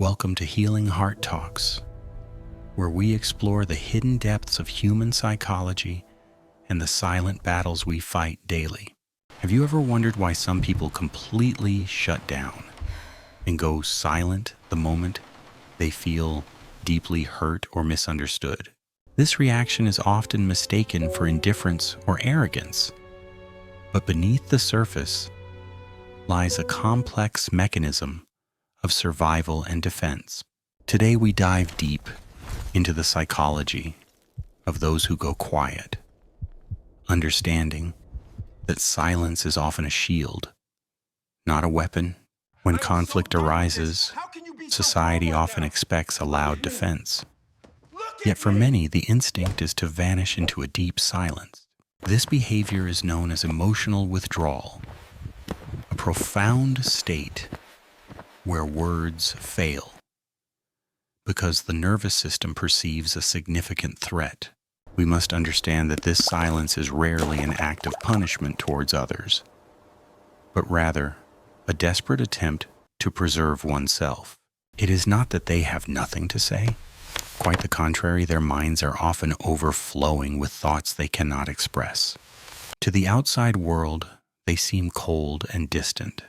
Welcome to Healing Heart Talks, where we explore the hidden depths of human psychology and the silent battles we fight daily. Have you ever wondered why some people completely shut down and go silent the moment they feel deeply hurt or misunderstood? This reaction is often mistaken for indifference or arrogance, but beneath the surface lies a complex mechanism of survival and defense. Today we dive deep into the psychology of those who go quiet, understanding that silence is often a shield, not a weapon. When conflict arises, society often expects a loud defense. Yet for many, the instinct is to vanish into a deep silence. This behavior is known as emotional withdrawal, a profound state where words fail because the nervous system perceives a significant threat. We must understand that this silence is rarely an act of punishment towards others, but rather a desperate attempt to preserve oneself. It is not that they have nothing to say. Quite the contrary, their minds are often overflowing with thoughts they cannot express. To the outside world, they seem cold and distant.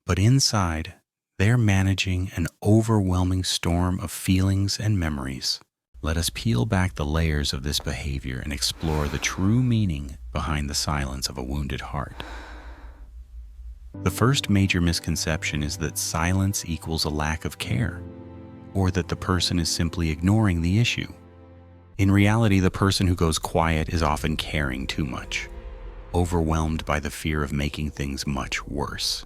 But inside, they're managing an overwhelming storm of feelings and memories. Let us peel back the layers of this behavior and explore the true meaning behind the silence of a wounded heart. The first major misconception is that silence equals a lack of care, or that the person is simply ignoring the issue. In reality, the person who goes quiet is often caring too much, overwhelmed by the fear of making things much worse.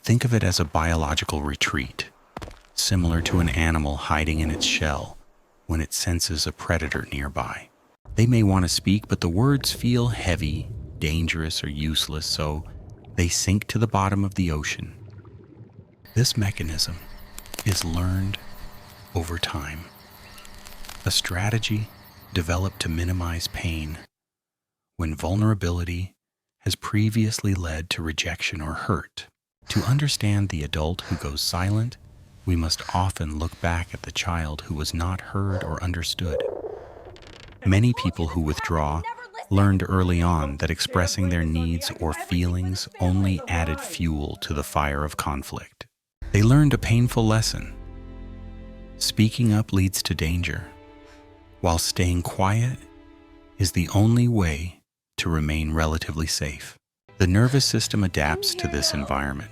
Think of it as a biological retreat, similar to an animal hiding in its shell when it senses a predator nearby. They may want to speak, but the words feel heavy, dangerous, or useless, so they sink to the bottom of the ocean. This mechanism is learned over time, a strategy developed to minimize pain when vulnerability has previously led to rejection or hurt. To understand the adult who goes silent, we must often look back at the child who was not heard or understood. Many people who withdraw learned early on that expressing their needs or feelings only added fuel to the fire of conflict. They learned a painful lesson. Speaking up leads to danger, while staying quiet is the only way to remain relatively safe. The nervous system adapts to this environment,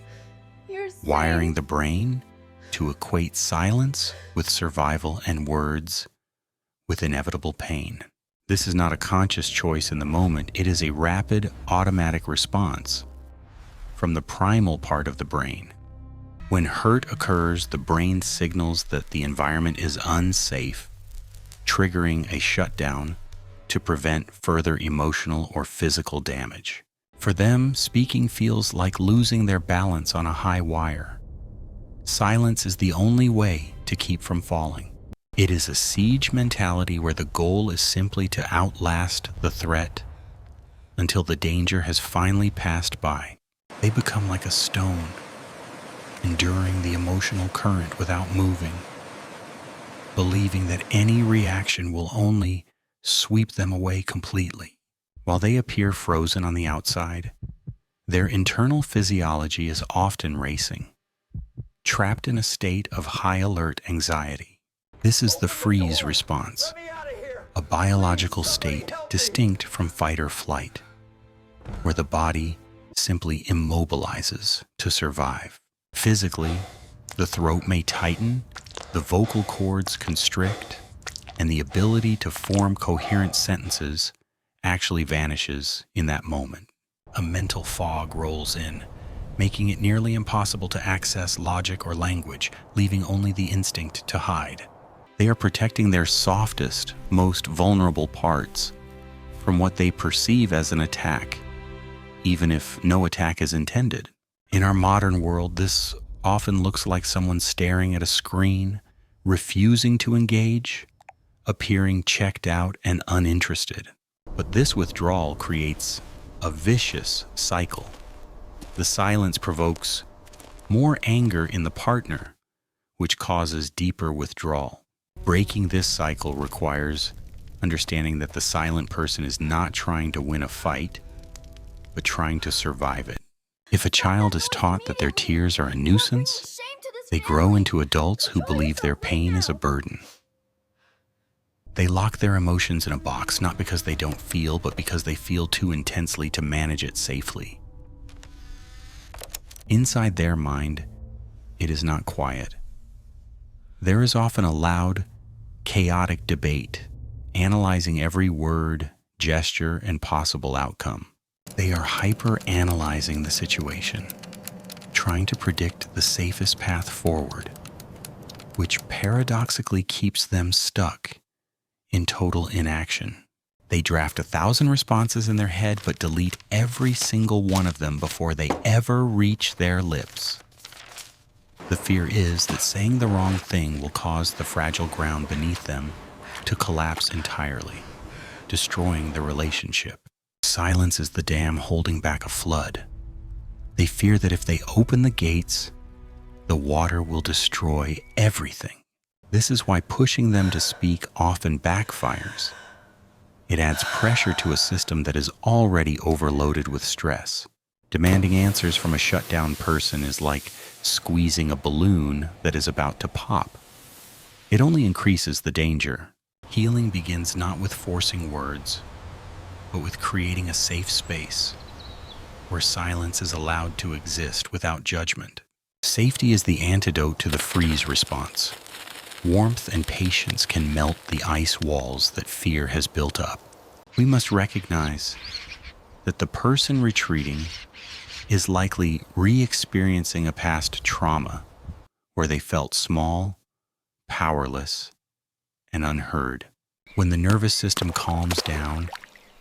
wiring the brain to equate silence with survival and words with inevitable pain. This is not a conscious choice in the moment. It is a rapid, automatic response from the primal part of the brain. When hurt occurs, the brain signals that the environment is unsafe, triggering a shutdown to prevent further emotional or physical damage. For them, speaking feels like losing their balance on a high wire. Silence is the only way to keep from falling. It is a siege mentality where the goal is simply to outlast the threat until the danger has finally passed by. They become like a stone, enduring the emotional current without moving, believing that any reaction will only sweep them away completely. While they appear frozen on the outside, their internal physiology is often racing, trapped in a state of high-alert anxiety. This is the freeze response, a biological state distinct from fight or flight, where the body simply immobilizes to survive. Physically, the throat may tighten, the vocal cords constrict, and the ability to form coherent sentences actually vanishes in that moment. A mental fog rolls in, making it nearly impossible to access logic or language, leaving only the instinct to hide. They are protecting their softest, most vulnerable parts from what they perceive as an attack, even if no attack is intended. In our modern world, this often looks like someone staring at a screen, refusing to engage, appearing checked out and uninterested. But this withdrawal creates a vicious cycle. The silence provokes more anger in the partner, which causes deeper withdrawal. Breaking this cycle requires understanding that the silent person is not trying to win a fight, but trying to survive it. If a child is taught that their tears are a nuisance, they grow into adults who believe their pain is a burden. They lock their emotions in a box, not because they don't feel, but because they feel too intensely to manage it safely. Inside their mind, it is not quiet. There is often a loud, chaotic debate, analyzing every word, gesture, and possible outcome. They are hyper-analyzing the situation, trying to predict the safest path forward, which paradoxically keeps them stuck in total inaction. They draft 1,000 responses in their head, but delete every single one of them before they ever reach their lips. The fear is that saying the wrong thing will cause the fragile ground beneath them to collapse entirely, destroying the relationship. Silence is the dam holding back a flood. They fear that if they open the gates, the water will destroy everything. This is why pushing them to speak often backfires. It adds pressure to a system that is already overloaded with stress. Demanding answers from a shut-down person is like squeezing a balloon that is about to pop. It only increases the danger. Healing begins not with forcing words, but with creating a safe space where silence is allowed to exist without judgment. Safety is the antidote to the freeze response. Warmth and patience can melt the ice walls that fear has built up. We must recognize that the person retreating is likely re-experiencing a past trauma where they felt small, powerless, and unheard. When the nervous system calms down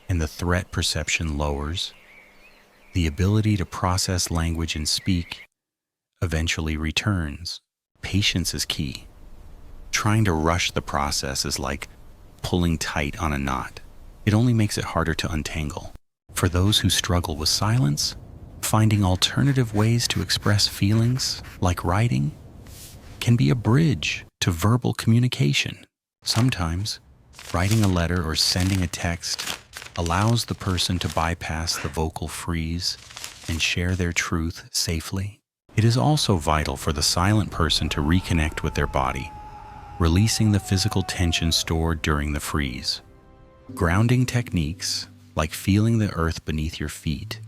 and the threat perception lowers, the ability to process language and speak eventually returns. Patience is key. Trying to rush the process is like pulling tight on a knot. It only makes it harder to untangle. For those who struggle with silence, finding alternative ways to express feelings, like writing, can be a bridge to verbal communication. Sometimes, writing a letter or sending a text allows the person to bypass the vocal freeze and share their truth safely. It is also vital for the silent person to reconnect with their body, releasing the physical tension stored during the freeze. Grounding techniques, like feeling the earth beneath your feet,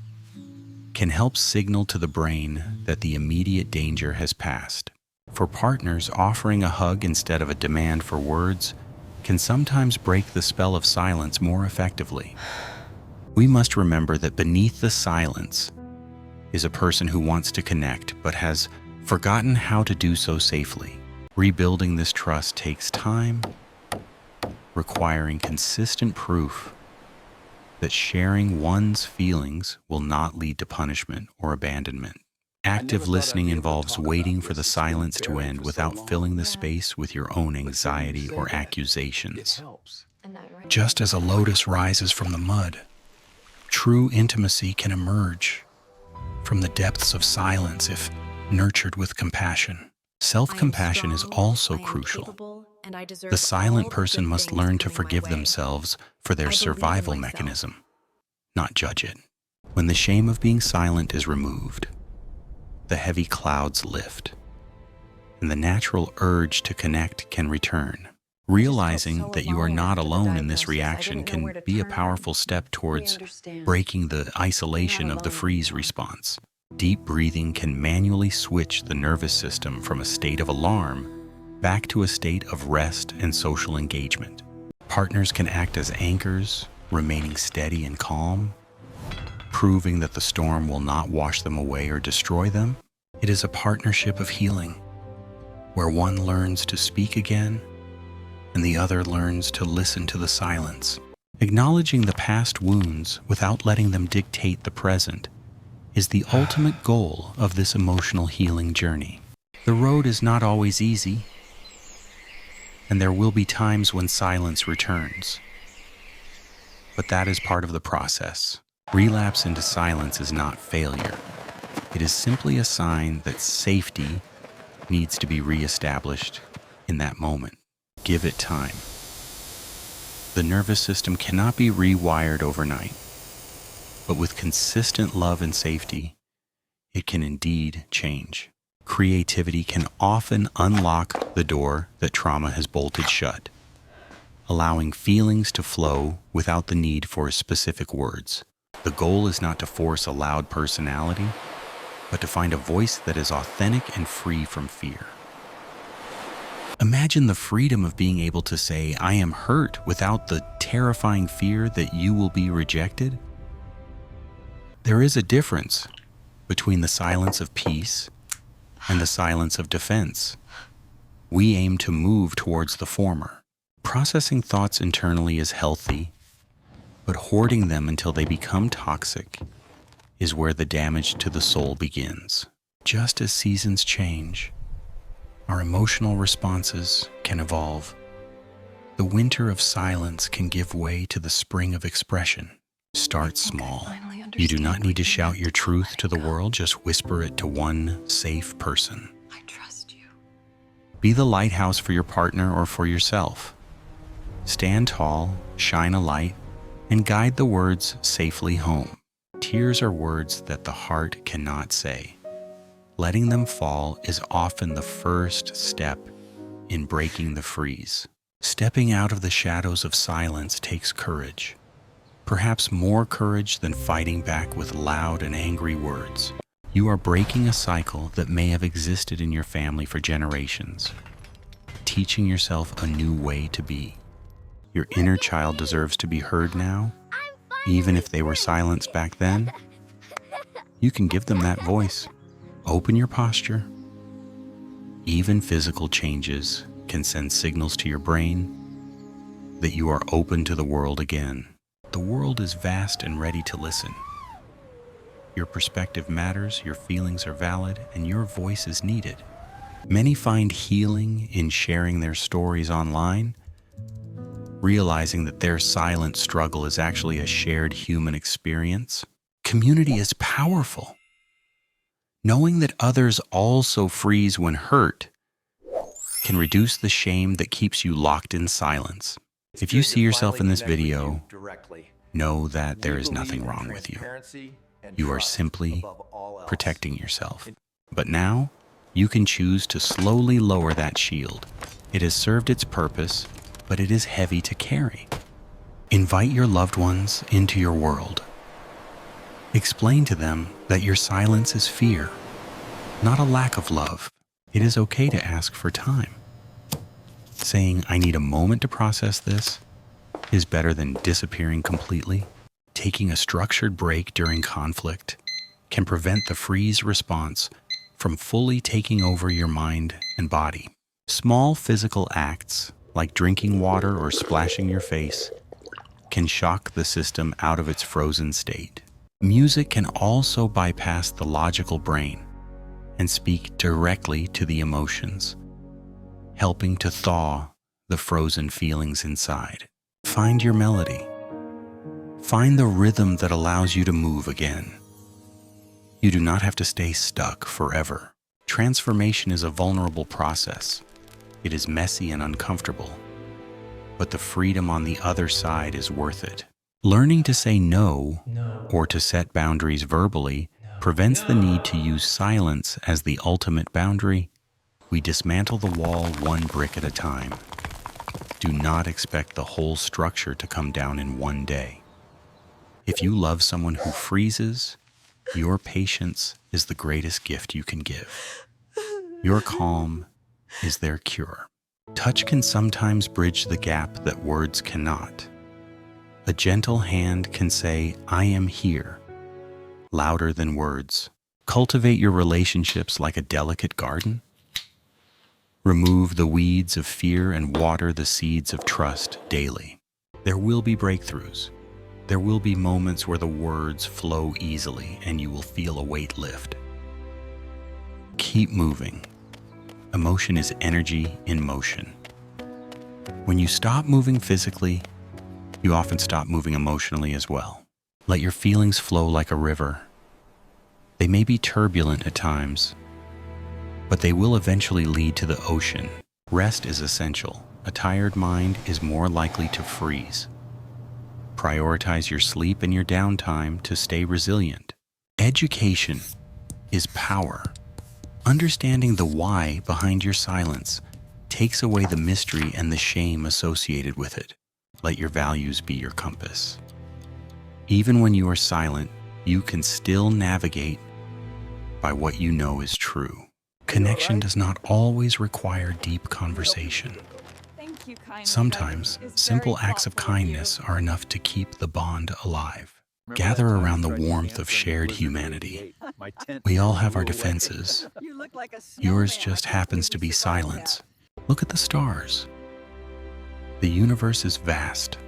can help signal to the brain that the immediate danger has passed. For partners, offering a hug instead of a demand for words can sometimes break the spell of silence more effectively. We must remember that beneath the silence is a person who wants to connect but has forgotten how to do so safely. Rebuilding this trust takes time, requiring consistent proof that sharing one's feelings will not lead to punishment or abandonment. Active listening involves waiting for the silence to end without filling the space with your own anxiety or accusations. Just as a lotus rises from the mud, true intimacy can emerge from the depths of silence if nurtured with compassion. Self-compassion is also crucial. The silent person must learn to forgive themselves for their survival mechanism, not judge it. When the shame of being silent is removed, the heavy clouds lift, and the natural urge to connect can return. Realizing that you are not alone in this reaction can be a powerful step towards breaking the isolation of the freeze response. Deep breathing can manually switch the nervous system from a state of alarm back to a state of rest and social engagement. Partners can act as anchors, remaining steady and calm, proving that the storm will not wash them away or destroy them. It is a partnership of healing, where one learns to speak again and the other learns to listen to the silence. Acknowledging the past wounds without letting them dictate the present is the ultimate goal of this emotional healing journey. The road is not always easy, and there will be times when silence returns. But that is part of the process. Relapse into silence is not failure. It is simply a sign that safety needs to be reestablished in that moment. Give it time. The nervous system cannot be rewired overnight, but with consistent love and safety, it can indeed change. Creativity can often unlock the door that trauma has bolted shut, allowing feelings to flow without the need for specific words. The goal is not to force a loud personality, but to find a voice that is authentic and free from fear. Imagine the freedom of being able to say, "I am hurt," without the terrifying fear that you will be rejected. There is a difference between the silence of peace and the silence of defense. We aim to move towards the former. Processing thoughts internally is healthy, but hoarding them until they become toxic is where the damage to the soul begins. Just as seasons change, our emotional responses can evolve. The winter of silence can give way to the spring of expression. Start small. You do not need to shout your truth to the world, just whisper it to one safe person. I trust you. Be the lighthouse for your partner or for yourself. Stand tall, shine a light, and guide the words safely home. Tears are words that the heart cannot say. Letting them fall is often the first step in breaking the freeze. Stepping out of the shadows of silence takes courage. Perhaps more courage than fighting back with loud and angry words. You are breaking a cycle that may have existed in your family for generations, teaching yourself a new way to be. Your inner child deserves to be heard now, even if they were silenced back then. You can give them that voice. Open your posture. Even physical changes can send signals to your brain that you are open to the world again. The world is vast and ready to listen. Your perspective matters, your feelings are valid, and your voice is needed. Many find healing in sharing their stories online, realizing that their silent struggle is actually a shared human experience. Community is powerful. Knowing that others also freeze when hurt can reduce the shame that keeps you locked in silence. If you see yourself in this video, know that there is nothing wrong with you. You are simply protecting yourself. But now, you can choose to slowly lower that shield. It has served its purpose, but it is heavy to carry. Invite your loved ones into your world. Explain to them that your silence is fear, not a lack of love. It is okay to ask for time. Saying, "I need a moment to process this," is better than disappearing completely. Taking a structured break during conflict can prevent the freeze response from fully taking over your mind and body. Small physical acts, like drinking water or splashing your face, can shock the system out of its frozen state. Music can also bypass the logical brain and speak directly to the emotions, helping to thaw the frozen feelings inside. Find your melody. Find the rhythm that allows you to move again. You do not have to stay stuck forever. Transformation is a vulnerable process. It is messy and uncomfortable, but the freedom on the other side is worth it. Learning to say no or to set boundaries verbally prevents the need to use silence as the ultimate boundary. We dismantle the wall one brick at a time. Do not expect the whole structure to come down in one day. If you love someone who freezes, your patience is the greatest gift you can give. Your calm is their cure. Touch can sometimes bridge the gap that words cannot. A gentle hand can say, "I am here," louder than words. Cultivate your relationships like a delicate garden. Remove the weeds of fear and water the seeds of trust daily. There will be breakthroughs. There will be moments where the words flow easily and you will feel a weight lift. Keep moving. Emotion is energy in motion. When you stop moving physically, you often stop moving emotionally as well. Let your feelings flow like a river. They may be turbulent at times, but they will eventually lead to the ocean. Rest is essential. A tired mind is more likely to freeze. Prioritize your sleep and your downtime to stay resilient. Education is power. Understanding the why behind your silence takes away the mystery and the shame associated with it. Let your values be your compass. Even when you are silent, you can still navigate by what you know is true. Connection does not always require deep conversation. Sometimes, simple acts of kindness are enough to keep the bond alive. Gather around the warmth of shared humanity. We all have our defenses. Yours just happens to be silence. Look at the stars. The universe is vast,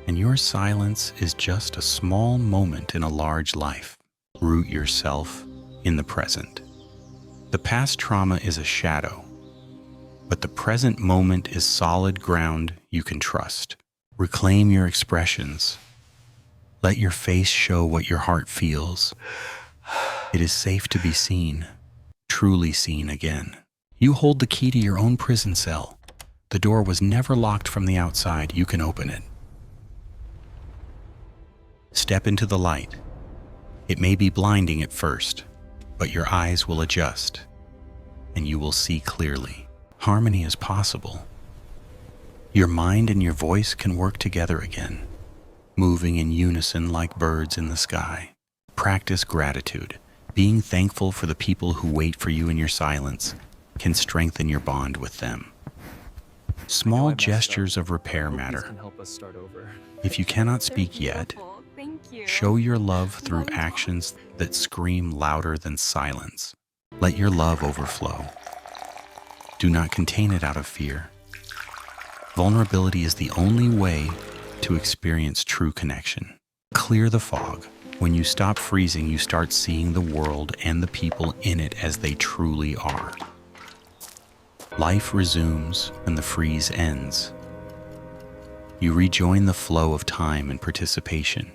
and your silence is just a small moment in a large life. Root yourself in the present. The past trauma is a shadow, but the present moment is solid ground you can trust. Reclaim your expressions. Let your face show what your heart feels. It is safe to be seen, truly seen again. You hold the key to your own prison cell. The door was never locked from the outside. You can open it. Step into the light. It may be blinding at first, but your eyes will adjust, and you will see clearly. Harmony is possible. Your mind and your voice can work together again, moving in unison like birds in the sky. Practice gratitude. Being thankful for the people who wait for you in your silence can strengthen your bond with them. Small gestures of repair matter. If you cannot speak yet, show your love through actions that scream louder than silence. Let your love overflow. Do not contain it out of fear. Vulnerability is the only way to experience true connection. Clear the fog. When you stop freezing, you start seeing the world and the people in it as they truly are. Life resumes and the freeze ends. You rejoin the flow of time and participation,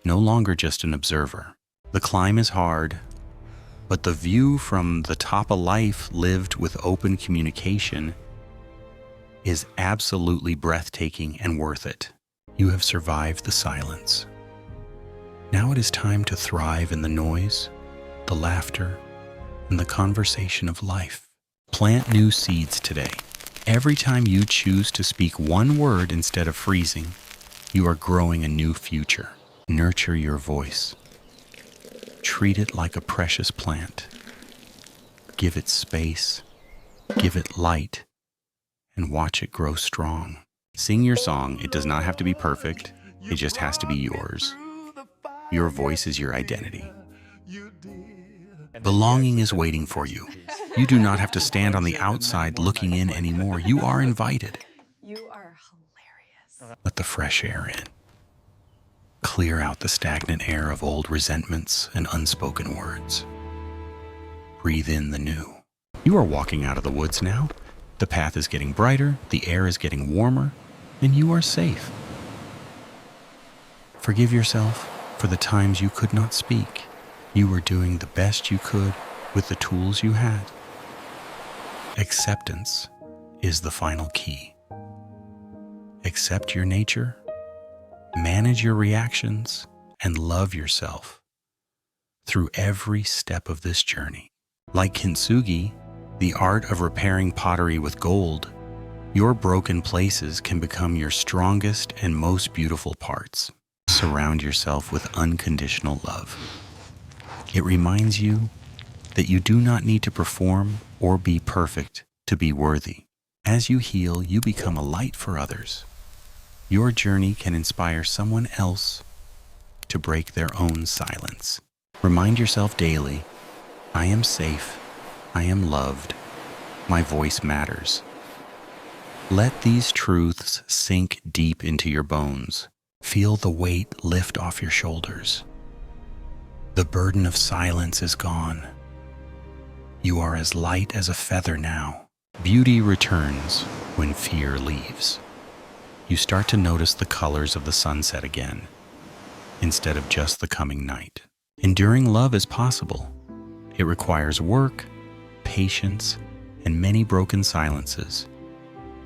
no longer just an observer. The climb is hard, but the view from the top of life lived with open communication is absolutely breathtaking and worth it. You have survived the silence. Now it is time to thrive in the noise, the laughter, and the conversation of life. Plant new seeds today. Every time you choose to speak one word instead of freezing, you are growing a new future. Nurture your voice. Treat it like a precious plant. Give it space, give it light, and watch it grow strong. Sing your song. It does not have to be perfect. It just has to be yours. Your voice is your identity. Belonging is waiting for you. You do not have to stand on the outside looking in anymore. You are invited. You are hilarious. Let the fresh air in. Clear out the stagnant air of old resentments and unspoken words. Breathe in the new. You are walking out of the woods now. The path is getting brighter, the air is getting warmer, and you are safe. Forgive yourself for the times you could not speak. You were doing the best you could with the tools you had. Acceptance is the final key. Accept your nature, manage your reactions, and love yourself through every step of this journey. Like kintsugi, the art of repairing pottery with gold, your broken places can become your strongest and most beautiful parts. Surround yourself with unconditional love. It reminds you that you do not need to perform or be perfect to be worthy. As you heal, you become a light for others. Your journey can inspire someone else to break their own silence. Remind yourself daily, I am safe, I am loved, my voice matters. Let these truths sink deep into your bones. Feel the weight lift off your shoulders. The burden of silence is gone. You are as light as a feather now. Beauty returns when fear leaves. You start to notice the colors of the sunset again, instead of just the coming night. Enduring love is possible. It requires work, patience, and many broken silences,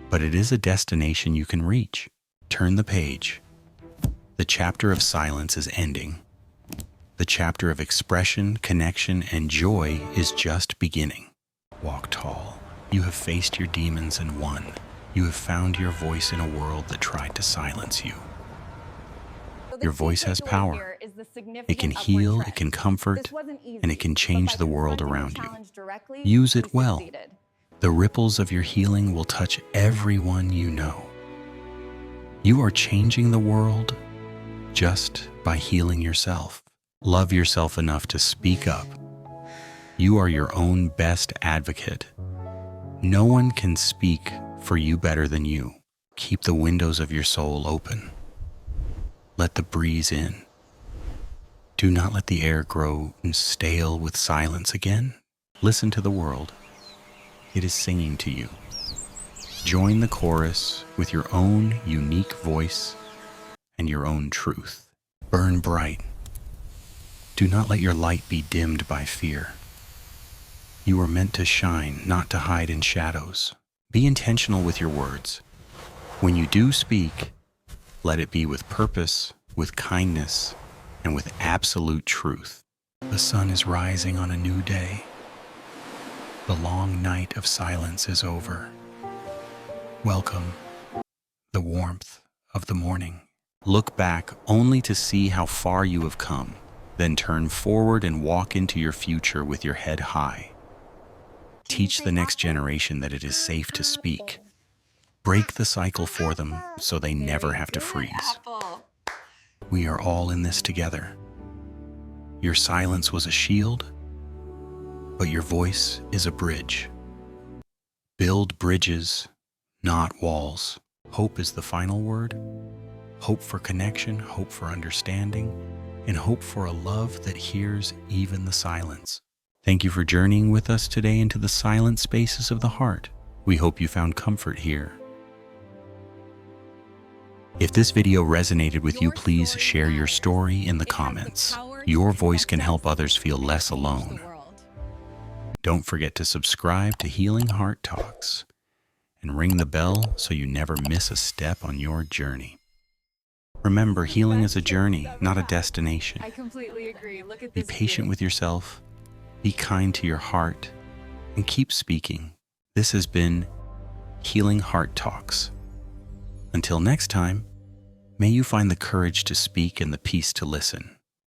but it is a destination you can reach. Turn the page. The chapter of silence is ending. The chapter of expression, connection, and joy is just beginning. Walk tall. You have faced your demons and won. You have found your voice in a world that tried to silence you. Your voice has power. It can heal, it can comfort, and it can change the world around you. Use it well. The ripples of your healing will touch everyone you know. You are changing the world just by healing yourself. Love yourself enough to speak up. You are your own best advocate. No one can speak for you better than you. Keep the windows of your soul open. Let the breeze in. Do not let the air grow stale with silence again. Listen to the world. It is singing to you. Join the chorus with your own unique voice and your own truth. Burn bright. Do not let your light be dimmed by fear. You are meant to shine, not to hide in shadows. Be intentional with your words. When you do speak, let it be with purpose, with kindness, and with absolute truth. The sun is rising on a new day. The long night of silence is over. Welcome the warmth of the morning. Look back only to see how far you have come, then turn forward and walk into your future with your head high. Teach the next generation that it is safe to speak. Break the cycle for them so they never have to freeze. We are all in this together. Your silence was a shield, but your voice is a bridge. Build bridges, not walls. Hope is the final word. Hope for connection, hope for understanding, and hope for a love that hears even the silence. Thank you for journeying with us today into the silent spaces of the heart. We hope you found comfort here. If this video resonated with you, please share your story in the comments. Your voice can help others feel less alone. Don't forget to subscribe to Healing Heart Talks and ring the bell so you never miss a step on your journey. Remember, healing is a journey, not a destination. I completely agree. Look at Be this patient view. with yourself, be kind to your heart, and keep speaking. This has been Healing Heart Talks. Until next time, may you find the courage to speak and the peace to listen.